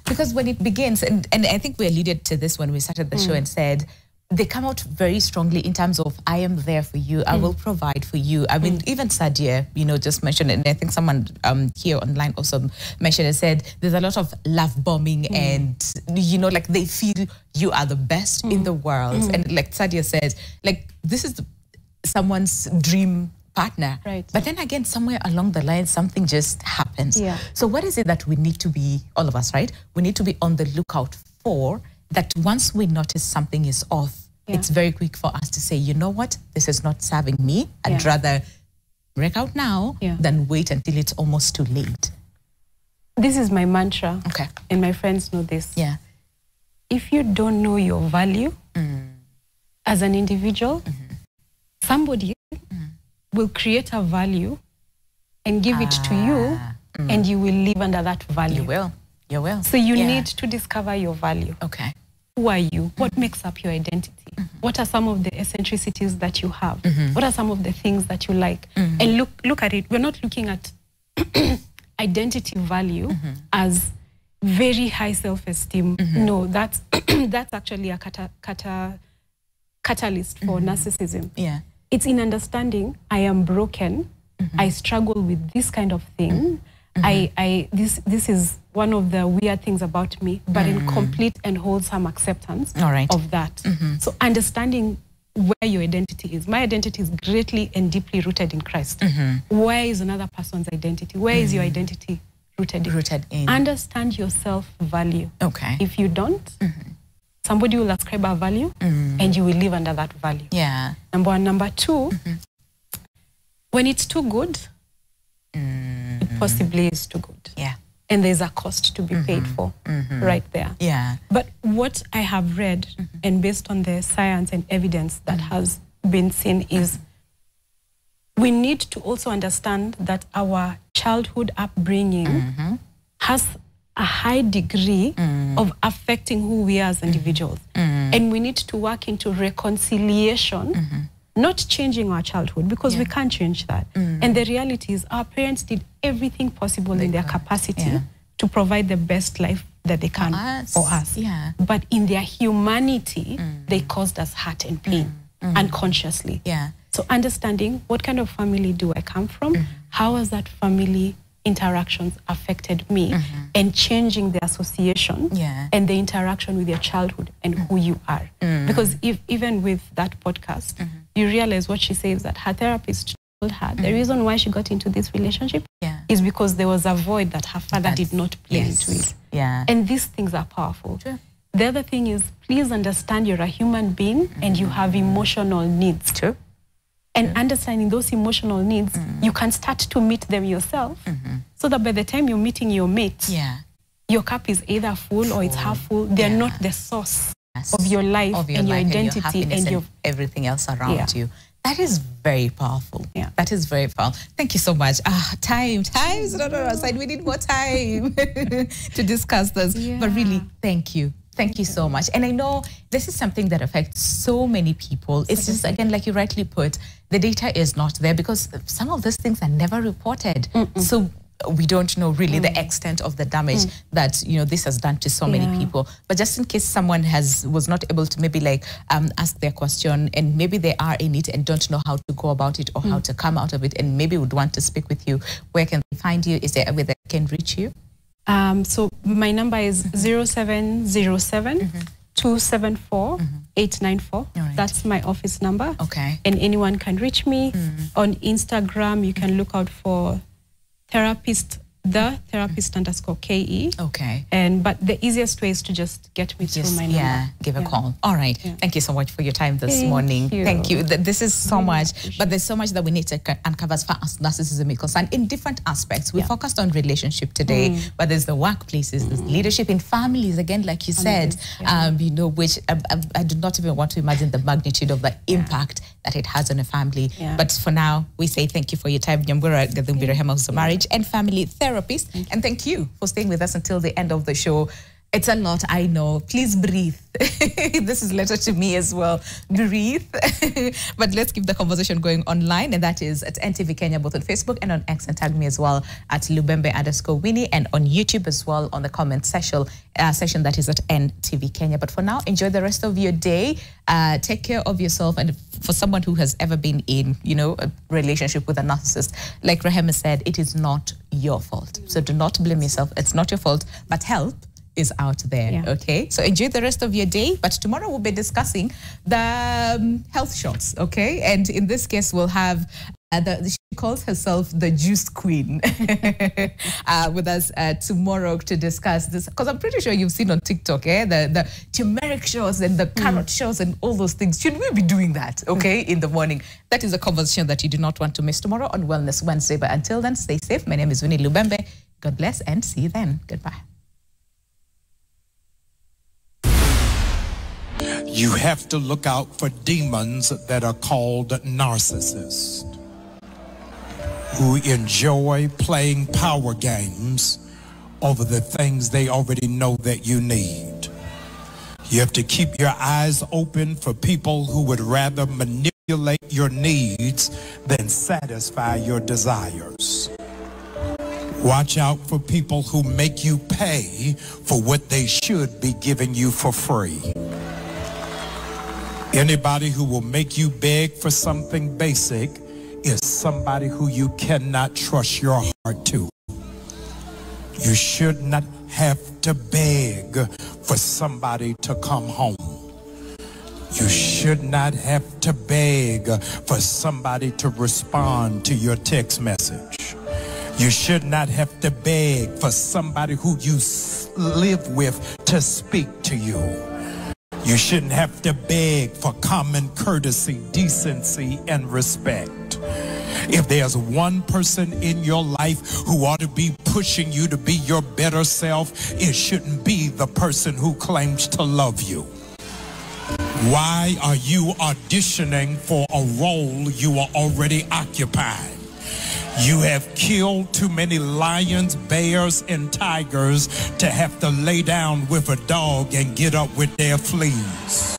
because when it begins, and I think we alluded to this when we started the show and said, they come out very strongly in terms of, I am there for you, I will provide for you. I mean, even Sadia, just mentioned it, and I think someone here online also mentioned and said, there's a lot of love bombing and, like they feel you are the best in the world. And like Sadia said, like this is someone's dream partner. Right. But then again, somewhere along the line, something just happens. Yeah. So what is it that we need to be, all of us, right? We need to be on the lookout for, that once we notice something is off, it's very quick for us to say, you know what, this is not serving me. I'd rather break out now than wait until it's almost too late. This is my mantra. Okay. And my friends know this. Yeah. If you don't know your value as an individual, somebody will create a value and give it to you, and you will live under that value. You will. You will. So you need to discover your value. Okay. Who are you? What makes up your identity? What are some of the eccentricities that you have? What are some of the things that you like? And look at it. We're not looking at identity value as very high self-esteem. No, that's that's actually a catalyst for narcissism. Yeah. It's in understanding I am broken. I struggle with this kind of thing. This is one of the weird things about me, but in complete and wholesome acceptance of that. So understanding where your identity is. My identity is greatly and deeply rooted in Christ. Where is another person's identity? Where is your identity rooted in? Rooted in. Understand your self-value. Okay. If you don't, somebody will ascribe a value and you will live under that value. Yeah. Number one. Number two, when it's too good, it possibly is too good. Yeah. And there's a cost to be paid for right there. Yeah. But what I have read, and based on the science and evidence that has been seen, is we need to also understand that our childhood upbringing has a high degree of affecting who we are as individuals. And we need to work into reconciliation, not changing our childhood, because we can't change that. And the reality is our parents did everything possible in their capacity to provide the best life that they can for us. Yeah. But in their humanity, they caused us hurt and pain unconsciously. Yeah. So understanding what kind of family do I come from, how has that family interactions affected me, and changing the association and the interaction with your childhood and who you are. Because even with that podcast, you realize what she says, that her therapist told her the reason why she got into this relationship is because there was a void that her father did not play into it. And these things are powerful. The other thing is, please understand you're a human being and you have emotional needs. And understanding those emotional needs, you can start to meet them yourself, so that by the time you're meeting your mate, your cup is either full or it's half full. They're not the source of your life, and your identity and your everything else around you. That is very powerful. That is very powerful. Thank you so much. Time is not on our side. We need more time to discuss this. But really, thank you. Thank you so much. And I know this is something that affects so many people. It's just, again, like you rightly put, the data is not there because some of those things are never reported. So we don't know really the extent of the damage that, you know, this has done to so many people. But just in case someone was not able to maybe like ask their question, and maybe they are in it and don't know how to go about it or how to come out of it, and maybe would want to speak with you, where can they find you? Is there a way that they can reach you? So my number is 0707 274 894. That's my office number. And anyone can reach me. On Instagram, you can look out for therapist _KE. But the easiest way is to just get me through my number. Give a call. All right. Thank you so much for your time this morning. Thank you. This is so much, but there's so much that we need to uncover as far as narcissism is concerned in different aspects. We focused on relationship today, but there's the workplaces, there's leadership in families, again, like you said, you know, which I do not even want to imagine the magnitude of the impact that it has on a family. But for now, we say thank you for your time. Nyambura Gadumbirahema, who's a marriage and family therapist. And thank you for staying with us until the end of the show. It's a lot, I know. Please breathe. This is letter to me as well. Breathe. But let's keep the conversation going online, and that is at NTV Kenya, both on Facebook and on X, and tag me as well at Lubembe_Winnie, and on YouTube as well on the comment session that is at NTV Kenya. But for now, enjoy the rest of your day. Take care of yourself. And for someone who has ever been in, you know, a relationship with a narcissist, like Rahema said, it is not your fault. So do not blame yourself. It's not your fault, but help is out there. Okay, so enjoy the rest of your day. But tomorrow we'll be discussing the health shots. Okay, and in this case we'll have she calls herself the juice queen with us tomorrow to discuss this, because I'm pretty sure you've seen on TikTok the turmeric shows and the carrot shows and all those things. Should we be doing that in the morning? That is a conversation that you do not want to miss tomorrow on Wellness Wednesday. But until then, stay safe. My name is Winnie Lubembe. God bless and see you then. Goodbye. You have to look out for demons that are called narcissists, who enjoy playing power games over the things they already know that you need. You have to keep your eyes open for people who would rather manipulate your needs than satisfy your desires. Watch out for people who make you pay for what they should be giving you for free. Anybody who will make you beg for something basic is somebody who you cannot trust your heart to. You should not have to beg for somebody to come home. You should not have to beg for somebody to respond to your text message. You should not have to beg for somebody who you live with to speak to you. You shouldn't have to beg for common courtesy, decency, and respect. If there's one person in your life who ought to be pushing you to be your better self, it shouldn't be the person who claims to love you. Why are you auditioning for a role you are already occupying? You have killed too many lions, bears, and tigers to have to lay down with a dog and get up with their fleas.